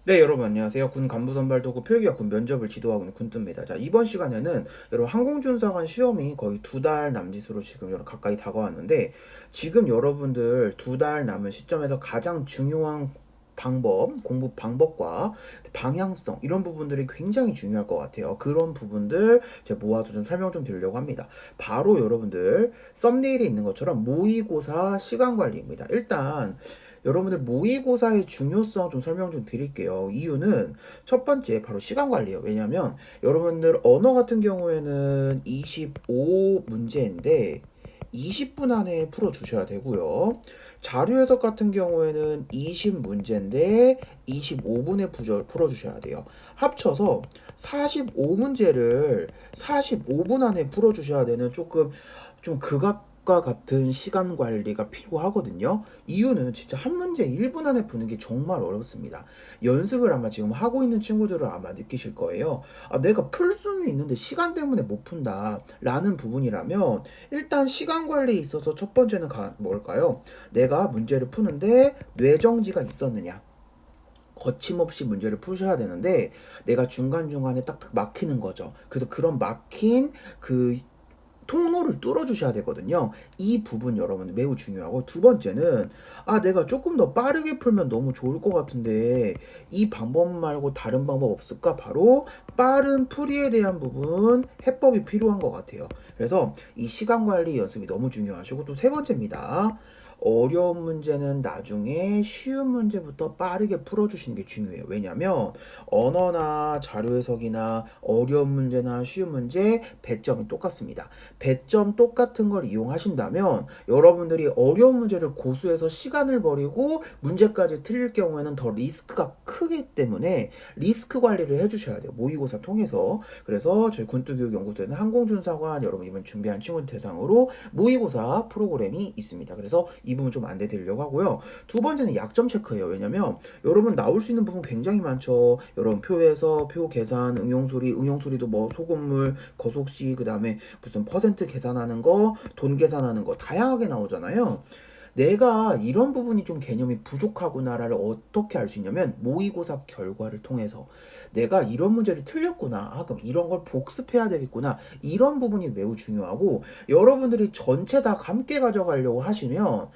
네, 여러분 안녕하세요. 군 간부 선발 도구 필기와 군 면접을 지도하고 있는 군뚜입니다. 자, 이번 시간에는 여러분 항공준사관 시험이 거의 2달 남짓으로 지금 여러분 가까이 다가왔는데, 지금 여러분들 2달 남은 시점에서 가장 중요한 공부 방법과 방향성, 이런 부분들이 굉장히 중요할 것 같아요. 그런 부분들 제가 모아서 좀 설명 좀 드리려고 합니다. 바로 여러분들 썸네일에 있는 것처럼 모의고사 시간 관리입니다. 일단 여러분들 모의고사의 중요성 좀 설명 좀 드릴게요. 이유는 첫 번째 바로 시간 관리예요. 왜냐면 여러분들 언어 같은 경우에는 25문제인데 20분 안에 풀어주셔야 되고요. 자료 해석 같은 경우에는 20문제인데 25분에 풀어주셔야 돼요. 합쳐서 45문제를 45분 안에 풀어주셔야 되는 조금 좀 극악과 같은 시간 관리가 필요하거든요. 이유는 진짜 한 문제 1분 안에 푸는 게 정말 어렵습니다. 연습을 아마 지금 하고 있는 친구들은 아마 느끼실 거예요. 아, 내가 풀 수는 있는데 시간 때문에 못 푼다 라는 부분이라면, 일단 시간 관리에 있어서 첫 번째는 뭘까요? 내가 문제를 푸는데 뇌정지가 있었느냐, 거침없이 문제를 푸셔야 되는데 내가 중간중간에 딱딱 막히는 거죠. 그래서 그런 막힌 그 통로를 뚫어주셔야 되거든요. 이 부분 여러분 매우 중요하고, 두 번째는 내가 조금 더 빠르게 풀면 너무 좋을 것 같은데 이 방법 말고 다른 방법 없을까? 바로 빠른 풀이에 대한 부분 해법이 필요한 것 같아요. 그래서 이 시간 관리 연습이 너무 중요하시고, 또 세 번째입니다. 어려운 문제는 나중에 쉬운 문제부터 빠르게 풀어주시는 게 중요해요. 왜냐면 언어나 자료 해석이나 어려운 문제나 쉬운 문제 배점이 똑같습니다. 배점 똑같은 걸 이용하신다면 여러분들이 어려운 문제를 고수해서 시간을 버리고 문제까지 틀릴 경우에는 더 리스크가 크기 때문에 리스크 관리를 해주셔야 돼요. 모의고사 통해서. 그래서 저희 군뚜교육연구소에는 항공준사관 여러분 이번 준비한 친구들 대상으로 모의고사 프로그램이 있습니다. 그래서 이 부분 좀 안내 드리려고 하고요. 두 번째는 약점 체크예요. 왜냐면 여러분 나올 수 있는 부분 굉장히 많죠. 여러분 표에서 표 계산, 응용소리도 뭐 소금물, 거속시, 그 다음에 무슨 퍼센트 계산하는 거, 돈 계산하는 거 다양하게 나오잖아요. 내가 이런 부분이 좀 개념이 부족하구나를 어떻게 알 수 있냐면 모의고사 결과를 통해서 내가 이런 문제를 틀렸구나, 그럼 이런 걸 복습해야 되겠구나, 이런 부분이 매우 중요하고, 여러분들이 전체 다 함께 가져가려고 하시면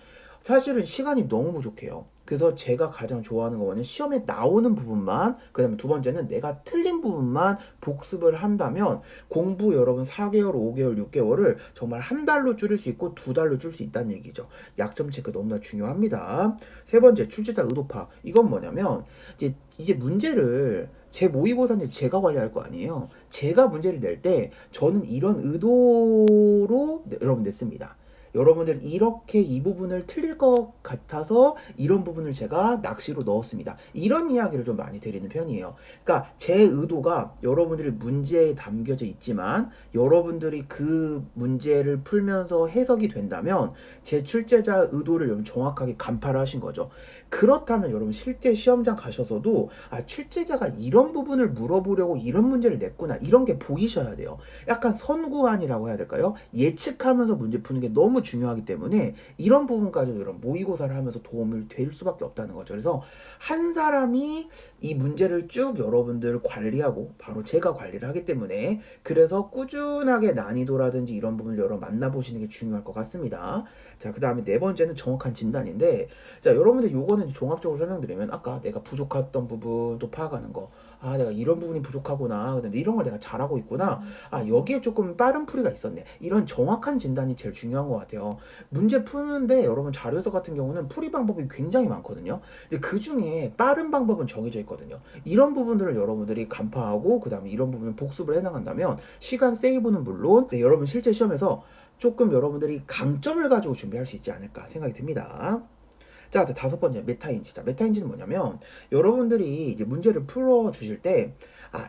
사실은 시간이 너무 부족해요. 그래서 제가 가장 좋아하는 거는 시험에 나오는 부분만, 그 다음에 두 번째는 내가 틀린 부분만 복습을 한다면 공부 여러분 4개월, 5개월, 6개월을 정말 한 달로 줄일 수 있고 2달로 줄 수 있다는 얘기죠. 약점 체크 너무나 중요합니다. 세 번째, 출제자 의도 파악. 이건 뭐냐면 이제 문제를 제 모의고사인데 제가 관리할 거 아니에요. 제가 문제를 낼 때 저는 이런 의도로 여러분 냈습니다. 여러분들 이렇게 이 부분을 틀릴 것 같아서 이런 부분을 제가 낚시로 넣었습니다. 이런 이야기를 좀 많이 드리는 편이에요. 그러니까 제 의도가 여러분들이 문제에 담겨져 있지만 여러분들이 그 문제를 풀면서 해석이 된다면 제 출제자 의도를 여러분 정확하게 간파를 하신 거죠. 그렇다면 여러분 실제 시험장 가셔서도 출제자가 이런 부분을 물어보려고 이런 문제를 냈구나, 이런 게 보이셔야 돼요. 약간 선구안이라고 해야 될까요? 예측하면서 문제 푸는 게 너무 중요하기 때문에 이런 부분까지도 이런 모의고사를 하면서 도움을 될 수밖에 없다는 거죠. 그래서 한 사람이 이 문제를 쭉 여러분들 관리하고 바로 제가 관리를 하기 때문에, 그래서 꾸준하게 난이도라든지 이런 부분을 여러분 만나보시는 게 중요할 것 같습니다. 자, 그 다음에 네 번째는 정확한 진단인데, 자, 여러분들 요거는 종합적으로 설명드리면 아까 내가 부족했던 부분 또 파악하는 거, 내가 이런 부분이 부족하구나, 근데 이런 걸 내가 잘하고 있구나, 여기에 조금 빠른 풀이가 있었네, 이런 정확한 진단이 제일 중요한 것 같아요. 문제 푸는데 여러분 자료 해석 같은 경우는 풀이 방법이 굉장히 많거든요. 근데 그 중에 빠른 방법은 정해져 있거든요. 이런 부분들을 여러분들이 간파하고 그 다음에 이런 부분을 복습을 해나간다면 시간 세이브는 물론 여러분 실제 시험에서 조금 여러분들이 강점을 가지고 준비할 수 있지 않을까 생각이 듭니다. 자, 다섯 번째, 메타인지. 자, 메타인지는 뭐냐면 여러분들이 이제 문제를 풀어 주실 때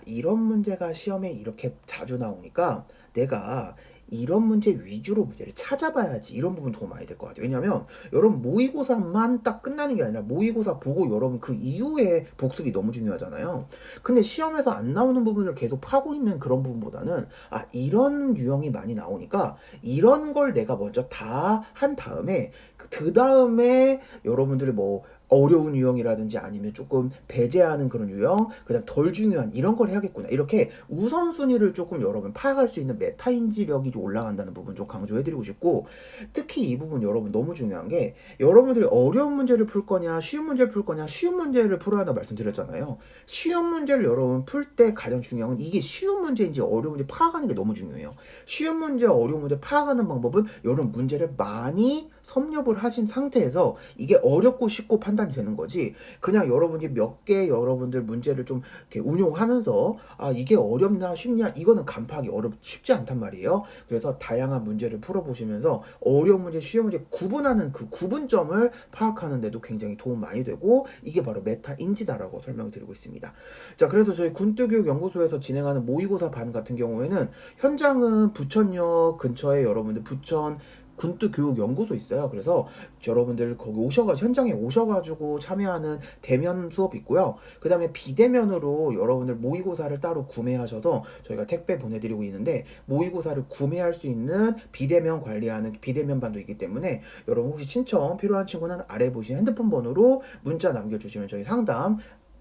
이런 문제가 시험에 이렇게 자주 나오니까 내가 이런 문제 위주로 문제를 찾아봐야지, 이런 부분 도움 많이 될 것 같아요. 왜냐면 여러분 모의고사만 딱 끝나는 게 아니라 모의고사 보고 여러분 그 이후에 복습이 너무 중요하잖아요. 근데 시험에서 안 나오는 부분을 계속 파고 있는 그런 부분보다는 이런 유형이 많이 나오니까 이런 걸 내가 먼저 다 한 다음에 그 다음에 여러분들이 뭐 어려운 유형이라든지 아니면 조금 배제하는 그런 유형, 그다음 덜 중요한 이런 걸 해야겠구나. 이렇게 우선순위를 조금 여러분 파악할 수 있는 메타인지력이 좀 올라간다는 부분 좀 강조해드리고 싶고, 특히 이 부분 여러분 너무 중요한 게, 여러분들이 어려운 문제를 풀 거냐 쉬운 문제를 풀 거냐, 쉬운 문제를 풀어야 한다고 말씀드렸잖아요. 쉬운 문제를 여러분 풀 때 가장 중요한 건 이게 쉬운 문제인지 어려운 문제 파악하는 게 너무 중요해요. 쉬운 문제 어려운 문제 파악하는 방법은 여러분 문제를 많이 섭렵을 하신 상태에서 이게 어렵고 쉽고 판단이 되는 거지, 그냥 여러분이 몇 개 여러분들 문제를 좀 이렇게 운용하면서 아 이게 어렵나 쉽냐 이거는 간파하기 쉽지 않단 말이에요. 그래서 다양한 문제를 풀어보시면서 어려운 문제 쉬운 문제 구분하는 그 구분점을 파악하는 데도 굉장히 도움 많이 되고, 이게 바로 메타 인지다라고 설명을 드리고 있습니다. 자, 그래서 저희 군뜨교육연구소에서 진행하는 모의고사 반 같은 경우에는 현장은 부천역 근처에 여러분들 부천 군뜨교육연구소 있어요. 그래서 여러분들 거기 현장에 오셔가지고 참여하는 대면 수업 있고요. 그 다음에 비대면으로 여러분들 모의고사를 따로 구매하셔서 저희가 택배 보내드리고 있는데, 모의고사를 구매할 수 있는 비대면 관리하는 비대면반도 있기 때문에 여러분 혹시 신청 필요한 친구는 아래 보시는 핸드폰 번호로 문자 남겨주시면 저희 상담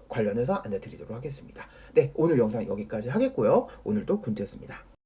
관련해서 안내드리도록 하겠습니다. 네, 오늘 영상 여기까지 하겠고요. 오늘도 군트였습니다.